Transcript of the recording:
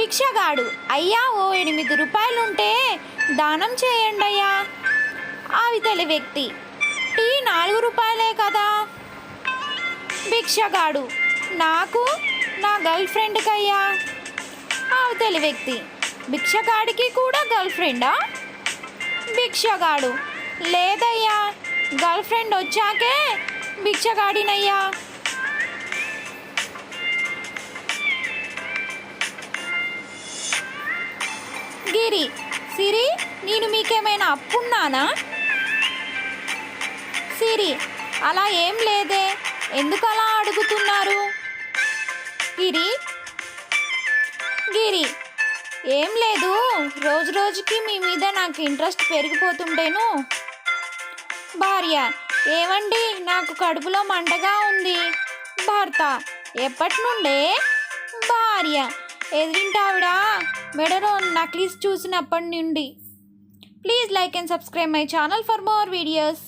భిక్షగాడు, అయ్యా ఓ 8 రూపాయలుంటే దానం చేయండి అయ్యా. అవతలి వ్యక్తి, టీ 4 రూపాయలే కదా. భిక్షగాడు, నాకు నా గర్ల్ ఫ్రెండ్కయ్యా. అవతలి వ్యక్తి, భిక్షగాడికి కూడా గర్ల్ ఫ్రెండా? భిక్షగాడు, లేదయ్యా, గర్ల్ ఫ్రెండ్ వచ్చాకే భిక్షగాడినయ్యా. గిరి, సిరి, నేను మీకేమైనా అప్పున్నానా? సిరి, అలా ఏం లేదే, ఎందుకు అలా అడుగుతున్నారు? గిరి, గిరి, ఏం లేదు, రోజు రోజుకి మీ మీద నాకు ఇంట్రెస్ట్ పెరిగిపోతుంటేను. భార్య, ఏమండి, నాకు కడుపులో మంటగా ఉంది. భర్త, ఎప్పటి నుండే? భార్య, ఎదిరింటావిడ మెడలో నక్లీస్ చూసినప్పటి నుండి. Please like and subscribe my channel for more videos.